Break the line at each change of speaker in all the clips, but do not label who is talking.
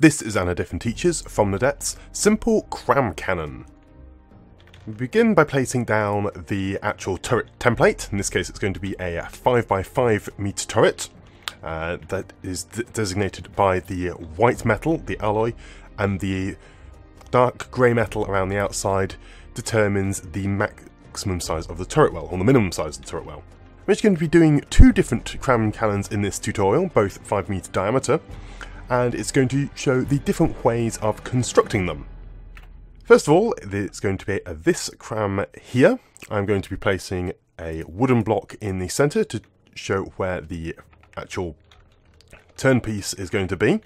This is Anna Diffin Teaches from the Depths Simple Cram Cannon. We begin by placing down the actual turret template. In this case it's going to be a 5x5 meter turret that is designated by the white metal, the alloy, and the dark grey metal around the outside determines the maximum size of the turret well, or the minimum size of the turret well. We're actually going to be doing two different cram cannons in this tutorial, both 5 meter diameter, and it's going to show the different ways of constructing them. First of all, it's going to be this cram here. I'm going to be placing a wooden block in the centre to show where the actual turn piece is going to be.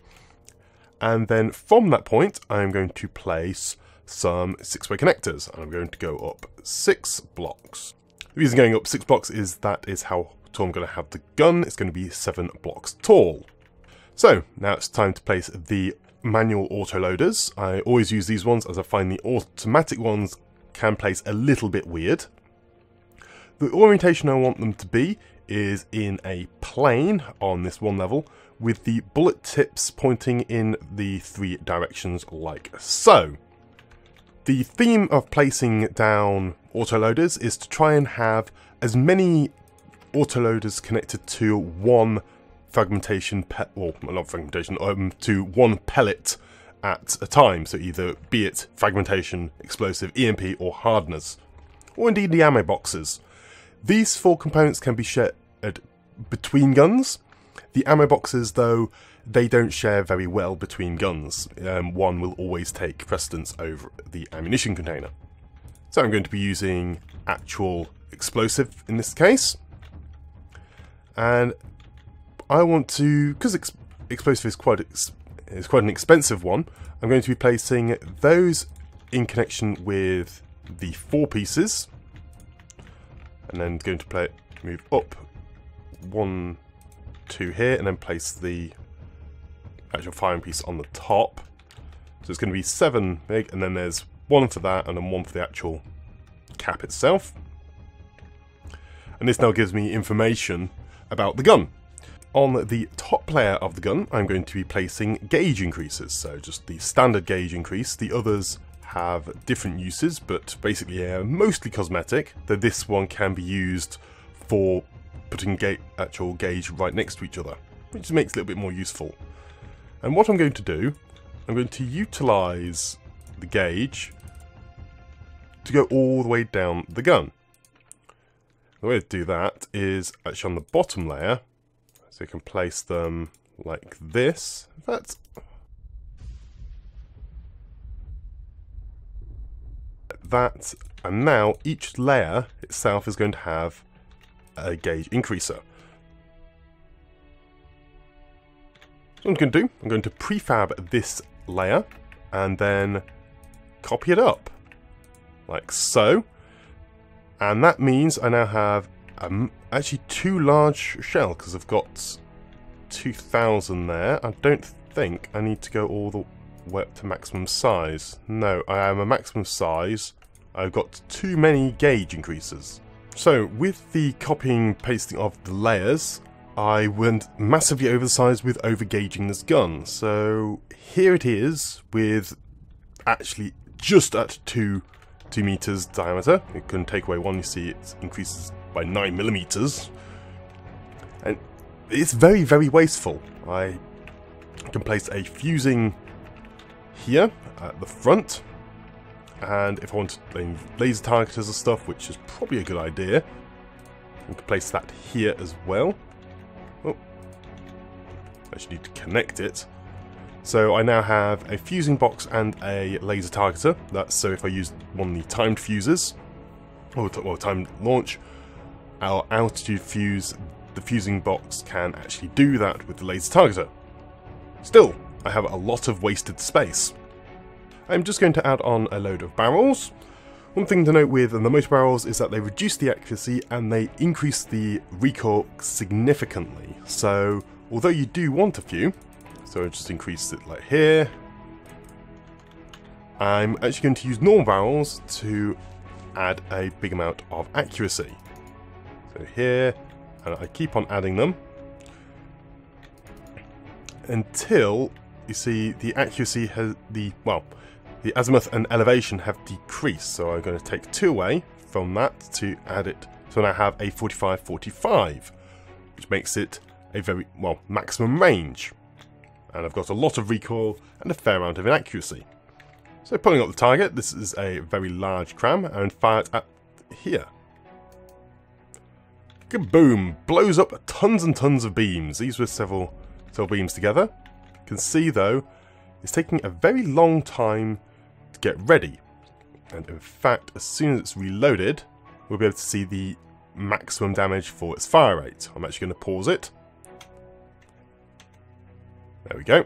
And then from that point, I'm going to place some 6-way connectors. I'm going to go up 6 blocks. The reason going up 6 blocks is that is how tall I'm going to have the gun. It's going to be 7 blocks tall. So now it's time to place the manual autoloaders. I always use these ones as I find the automatic ones can place a little bit weird. The orientation I want them to be is in a plane on this one level with the bullet tips pointing in the 3 directions like so. The theme of placing down autoloaders is to try and have as many autoloaders connected to one fragmentation, to one pellet at a time, so either be it fragmentation, explosive, EMP or hardness, or indeed the ammo boxes. These 4 components can be shared between guns. The ammo boxes, though, they don't share very well between guns. One will always take precedence over the ammunition container. So I'm going to be using actual explosive in this case, and I want to, because explosive is quite an expensive one, I'm going to be placing those in connection with the 4 pieces, and then going to move up 1, 2 here, and then place the actual firing piece on the top. So it's going to be 7 big, and then there's 1 for that, and then 1 for the actual cap itself. And this now gives me information about the gun. On the top layer of the gun, I'm going to be placing gauge increases, so just the standard gauge increase. The others have different uses, but basically mostly cosmetic, though this one can be used for putting actual gauge right next to each other, which makes it a little bit more useful. And what I'm going to do, I'm going to utilise the gauge to go all the way down the gun. The way to do that is actually on the bottom layer. So you can place them like this. And now each layer itself is going to have a gauge increaser. What I'm going to do, I'm going to prefab this layer and then copy it up like so. And that means I now have actually 2 large shell, because I've got 2000 there. I don't think I need to go all the way up to maximum size. No, I am a maximum size. I've got too many gauge increases. So with the copying pasting of the layers, I went massively oversized with overgauging this gun. So here it is with actually just at 2 meters diameter. It can take away 1, you see it increases by 9 millimeters. And it's very, very wasteful. I can place a fusing here at the front, and if I want to laser targeters and stuff, which is probably a good idea, I can place that here as well. Oh, I actually need to connect it. So I now have a fusing box and a laser targeter. That's so if I use one of the timed fuses, or timed launch, our altitude fuse, the fusing box can actually do that with the laser targeter. Still, I have a lot of wasted space. I'm just going to add on a load of barrels. One thing to note with the motor barrels is that they reduce the accuracy and they increase the recoil significantly. So although you do want a few, so I just increase it like here, I'm actually going to use normal barrels to add a big amount of accuracy. So here, and I keep on adding them until you see the accuracy has the azimuth and elevation have decreased. So I'm going to take 2 away from that to add it. So now I have a 45-45, which makes it a very, maximum range. And I've got a lot of recoil and a fair amount of inaccuracy. So pulling up the target, this is a very large cram, and fire it at here. Kaboom! Blows up tons and tons of beams. These were several beams together. You can see though, it's taking a very long time to get ready. And in fact, as soon as it's reloaded, we'll be able to see the maximum damage for its fire rate. I'm actually going to pause it. There we go.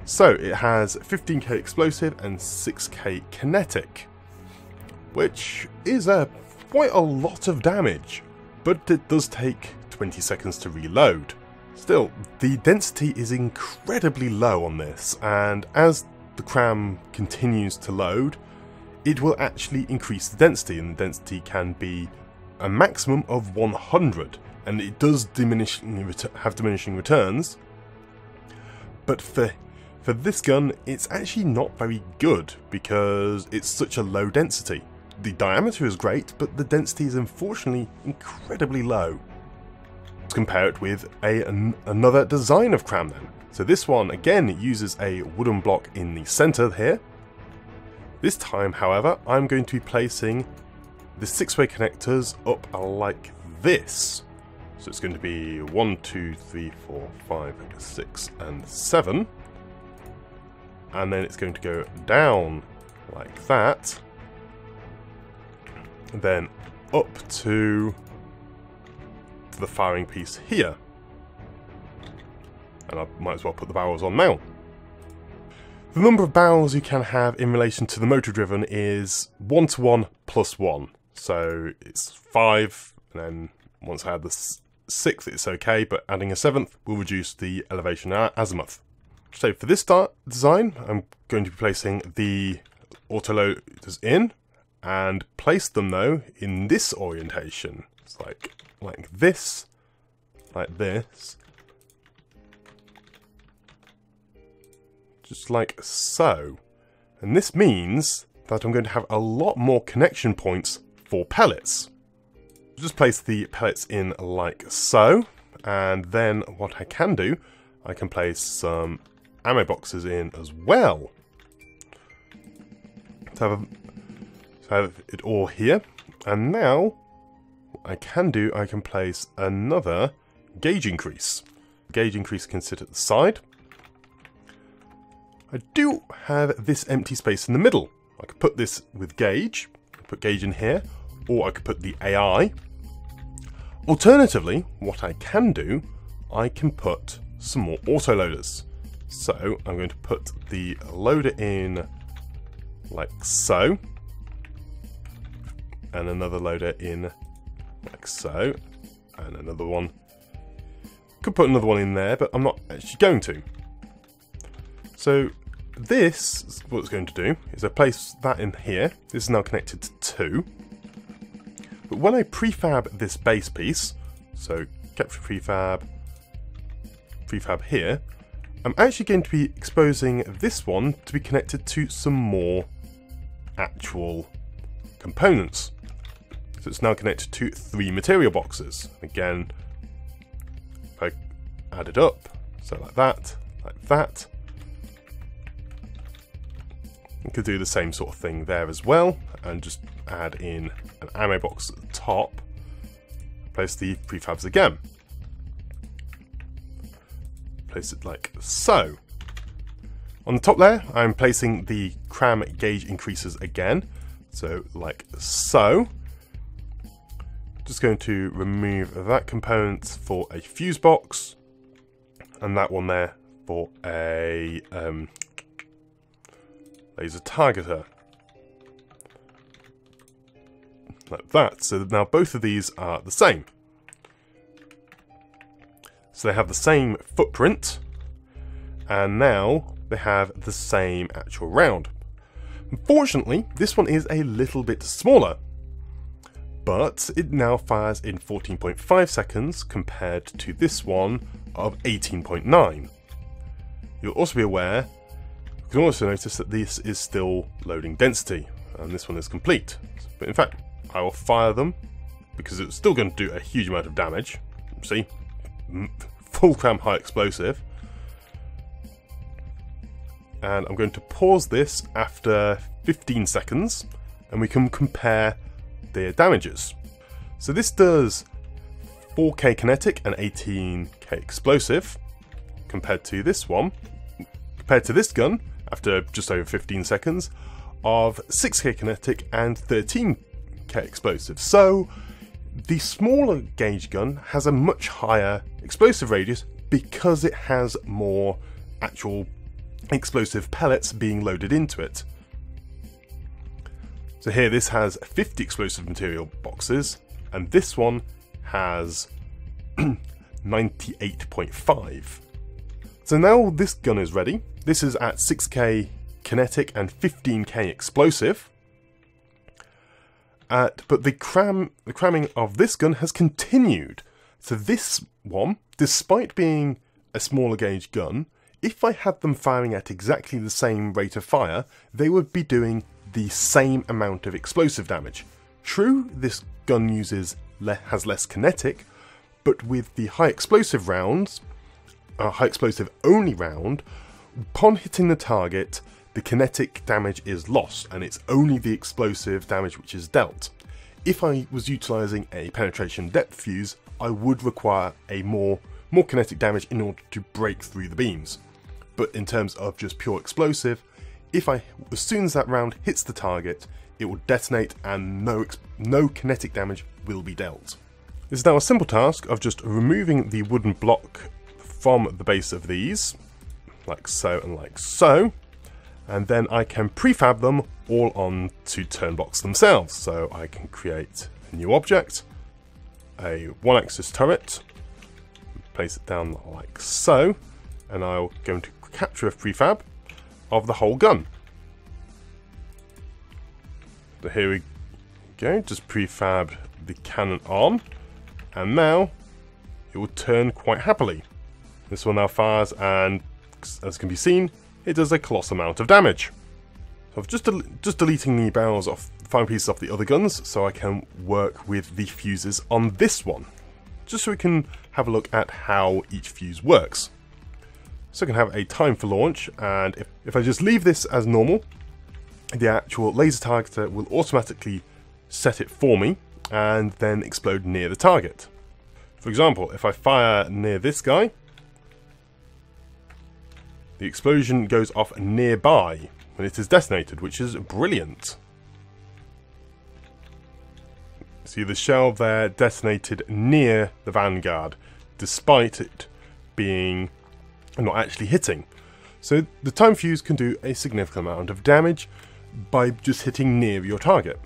So it has 15k explosive and 6k kinetic, which is quite a lot of damage, but it does take 20 seconds to reload. Still, the density is incredibly low on this, and as the cram continues to load, it will actually increase the density, and the density can be a maximum of 100, and it does have diminishing returns. But for this gun, it's actually not very good because it's such a low density. The diameter is great, but the density is unfortunately incredibly low. Let's compare it with another design of cram then. So this one, again, uses a wooden block in the center here. This time, however, I'm going to be placing the 6-way connectors up like this. So it's going to be 1, 2, 3, 4, 5, 6, and 7. And then it's going to go down like that. And then up to the firing piece here. And I might as well put the barrels on now. The number of barrels you can have in relation to the motor driven is 1 to 1 plus 1. So it's 5, and then once I add the 6th it's okay, but adding a 7th will reduce the elevation azimuth. So for this design, I'm going to be placing the autoloaders in, and place them though in this orientation. It's like this, like this, just like so. And this means that I'm going to have a lot more connection points for pellets. Just place the pellets in like so, and then what I can do, I can place some ammo boxes in as well. So have it all here, and now what I can do, I can place another gauge increase. Gauge increase can sit at the side. I do have this empty space in the middle. I could put this with gauge, put gauge in here, or I could put the AI. Alternatively, what I can do, I can put some more autoloaders. So I'm going to put the loader in like so, and another loader in like so, and another one. Could put another one in there, but I'm not actually going to. So this, what it's going to do, is I place that in here. This is now connected to 2. But when I prefab this base piece, so capture prefab here, I'm actually going to be exposing this one to be connected to some more actual components. So it's now connected to 3 material boxes. Again, if I add it up, so like that, you could do the same sort of thing there as well, and just add in an ammo box at the top. Place the prefabs again. Place it like so. On the top there, I'm placing the cram gauge increases again. So like so. Just going to remove that component for a fuse box, and that one there for a laser targeter. Like that. So now both of these are the same. So they have the same footprint, and now they have the same actual round. Unfortunately, this one is a little bit smaller, but it now fires in 14.5 seconds compared to this one of 18.9. You'll also be aware, you can also notice that this is still loading density, and this one is complete. But in fact, I will fire them, because it's still going to do a huge amount of damage. See? Full cram high explosive. And I'm going to pause this after 15 seconds, and we can compare their damages. So this does 4k kinetic and 18k explosive, compared to this one, compared to this gun, after just over 15 seconds, of 6k kinetic and 13k explosive. So the smaller gauge gun has a much higher explosive radius because it has more actual explosive pellets being loaded into it. So here this has 50 explosive material boxes, and this one has 98.5. So now this gun is ready. This is at 6k kinetic and 15k explosive. But the cramming of this gun has continued. So this one, despite being a smaller gauge gun, if I had them firing at exactly the same rate of fire, they would be doing the same amount of explosive damage. True, this gun has less kinetic, but with the high explosive rounds, high explosive only round, upon hitting the target, the kinetic damage is lost, and it's only the explosive damage which is dealt. If I was utilising a penetration depth fuse, I would require a more kinetic damage in order to break through the beams. But in terms of just pure explosive, as soon as that round hits the target, it will detonate and no kinetic damage will be dealt. This is now a simple task of just removing the wooden block from the base of these, like so and like so, and then I can prefab them all onto turn blocks themselves. So I can create a new object, a one-axis turret, place it down like so, and I'm going to capture a prefab of the whole gun. So here we go, just prefab the cannon on, and now it will turn quite happily. This one now fires, and as can be seen, it does a colossal amount of damage. So I've just deleting the barrels off, firing pieces off the other guns, so I can work with the fuses on this one, just so we can have a look at how each fuse works. So I can have a time for launch, and if I just leave this as normal, the actual laser targeter will automatically set it for me and then explode near the target. For example, if I fire near this guy, the explosion goes off nearby when it is detonated, which is brilliant. See, the shell there detonated near the vanguard, despite it being not actually hitting. So the time fuse can do a significant amount of damage by just hitting near your target.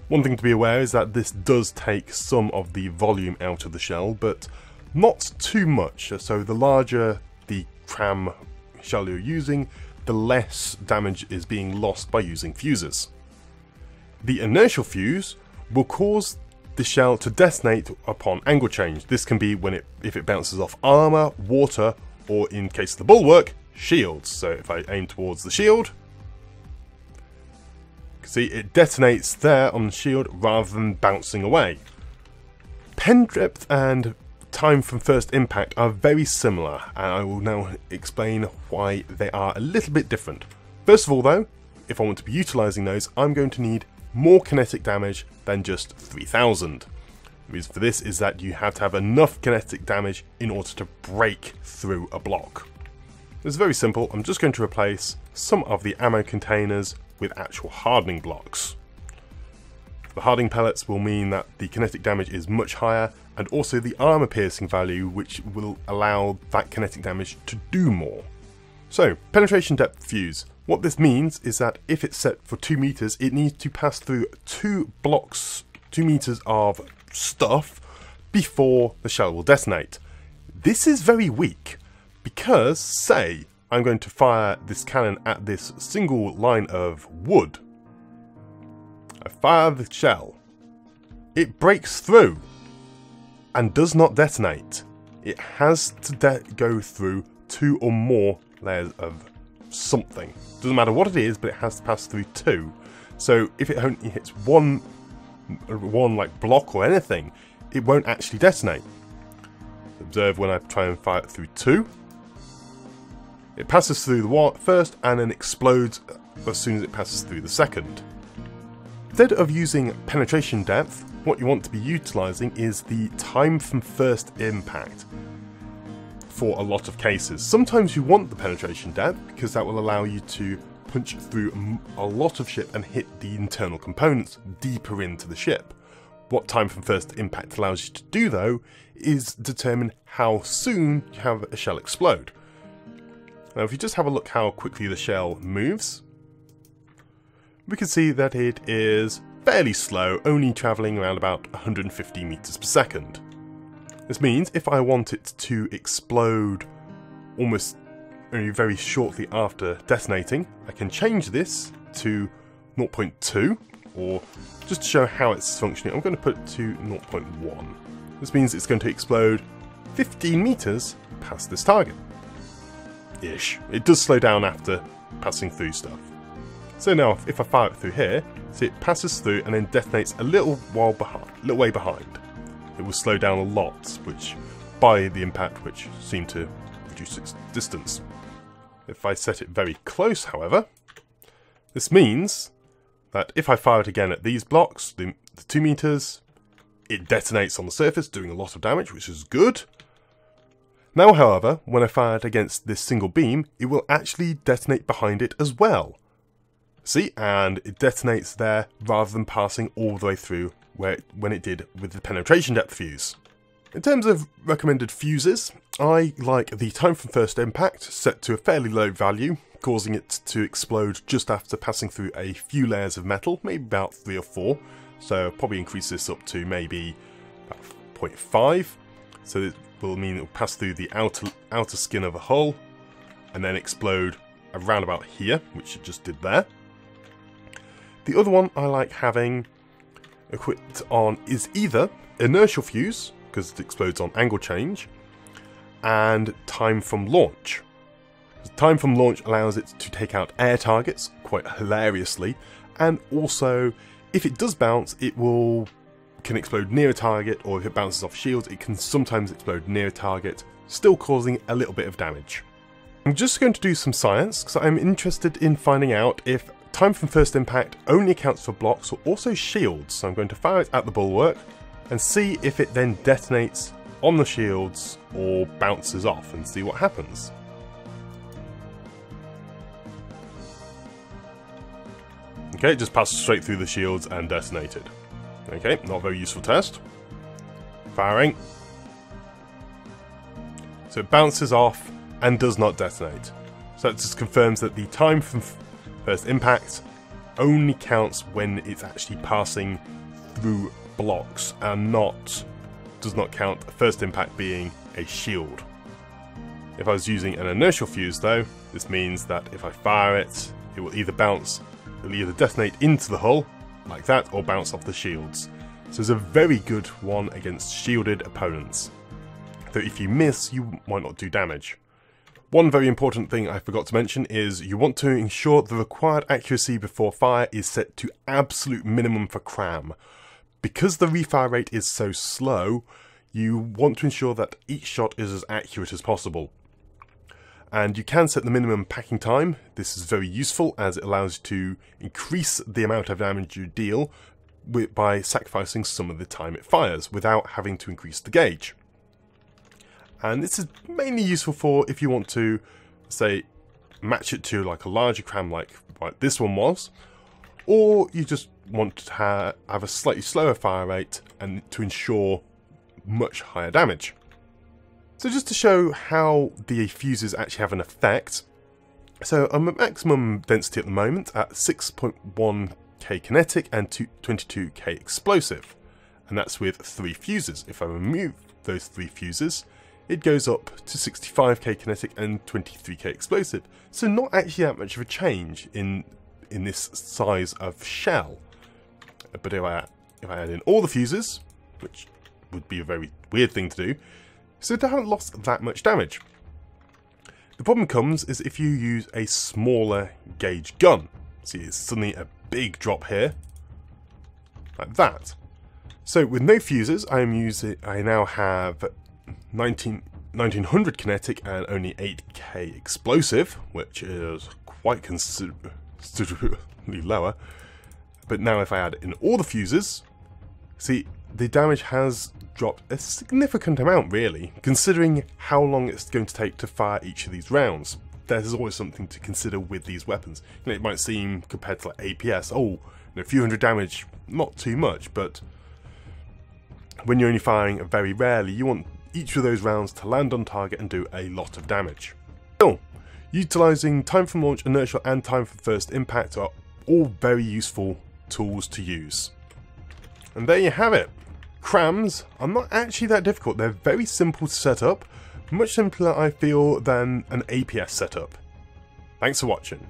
One thing to be aware is that this does take some of the volume out of the shell, but not too much. So the larger the cram shell you're using, the less damage is being lost by using fuses. The inertial fuse will cause the shell to detonate upon angle change. This can be if it bounces off armor, water, or in case of the bulwark, shields. So if I aim towards the shield, see, it detonates there on the shield rather than bouncing away. Pen depth and time from first impact are very similar, and I will now explain why they are a little bit different. First of all though, if I want to be utilising those, I'm going to need more kinetic damage than just 3000. The reason for this is that you have to have enough kinetic damage in order to break through a block. It's very simple. I'm just going to replace some of the ammo containers with actual hardening blocks. The hardening pellets will mean that the kinetic damage is much higher, and also the armor piercing value, which will allow that kinetic damage to do more. So, penetration depth fuse. What this means is that if it's set for 2 meters, it needs to pass through 2 meters of stuff before the shell will detonate. This is very weak, because say I'm going to fire this cannon at this single line of wood. I fire the shell. It breaks through and does not detonate. It has to go through 2 or more layers of something. Doesn't matter what it is, but it has to pass through 2. So if it only hits one like block or anything, it won't actually detonate. Observe when I try and fire it through 2. It passes through the first and then explodes as soon as it passes through the second. Instead of using penetration depth, what you want to be utilising is the time from first impact for a lot of cases. Sometimes you want the penetration depth because that will allow you to punch through a lot of ship and hit the internal components deeper into the ship. What time from first impact allows you to do though is determine how soon you have a shell explode. Now if you just have a look how quickly the shell moves, we can see that it is fairly slow, only travelling around about 150 meters per second. This means if I want it to explode almost only very shortly after detonating, I can change this to 0.2, or just to show how it's functioning, I'm going to put it to 0.1. This means it's going to explode 15 meters past this target. Ish. It does slow down after passing through stuff. So now if I fire it through here, see it passes through and then detonates a little way behind. It will slow down a lot, which by the impact, which seemed to reduce its distance. If I set it very close, however, this means that if I fire it again at these blocks, the 2 meters, it detonates on the surface, doing a lot of damage, which is good. Now, however, when I fire it against this single beam, it will actually detonate behind it as well. See, and it detonates there rather than passing all the way through when it did with the penetration depth fuse. In terms of recommended fuses, I like the time from first impact set to a fairly low value, causing it to explode just after passing through a few layers of metal, maybe about 3 or 4. So I'll probably increase this up to maybe about 0.5. So it will mean it will pass through the outer skin of a hull and then explode around about here, which it just did there. The other one I like having equipped on is either inertial fuse, because it explodes on angle change, and time from launch. Time from launch allows it to take out air targets quite hilariously, and also if it does bounce, it can explode near a target, or if it bounces off shields, it can sometimes explode near a target, still causing a little bit of damage. I'm just going to do some science, because I'm interested in finding out if time from first impact only accounts for blocks or also shields. So I'm going to fire it at the bulwark and see if it then detonates on the shields or bounces off, and see what happens. Okay, it just passed straight through the shields and detonated. Okay, not a very useful test. Firing. So it bounces off and does not detonate. So that just confirms that the time from first impact only counts when it's actually passing through blocks and does not count first impact being a shield. If I was using an inertial fuse though, this means that if I fire it, it will either detonate into the hull, like that, or bounce off the shields. So it's a very good one against shielded opponents. Though if you miss, you might not do damage. One very important thing I forgot to mention is you want to ensure the required accuracy before fire is set to absolute minimum for cram. Because the refire rate is so slow, you want to ensure that each shot is as accurate as possible. And you can set the minimum packing time. This is very useful as it allows you to increase the amount of damage you deal by sacrificing some of the time it fires without having to increase the gauge. And this is mainly useful for if you want to, say, match it to like a larger cram like this one was, or you just want to have a slightly slower fire rate and to ensure much higher damage. So just to show how the fuses actually have an effect, so I'm at maximum density at the moment at 6.1k kinetic and 22k explosive, and that's with 3 fuses. If I remove those 3 fuses, it goes up to 65k kinetic and 23k explosive. So not actually that much of a change in this size of shell. But if I add in all the fuses, which would be a very weird thing to do, so they haven't lost that much damage. The problem comes is if you use a smaller gauge gun. See, it's suddenly a big drop here, like that. So with no fuses, I now have 1900 kinetic and only 8k explosive, which is quite considerably lower. But now if I add in all the fuses, see, the damage has dropped a significant amount, really, considering how long it's going to take to fire each of these rounds. There's always something to consider with these weapons. You know, it might seem, compared to like APS, oh, a few hundred damage, not too much, but when you're only firing very rarely, you want each of those rounds to land on target and do a lot of damage. Still, utilising time from launch, inertial and time from first impact are all very useful tools to use. And there you have it. Crams are not actually that difficult. They're very simple to set up, much simpler I feel than an APS setup. Thanks for watching.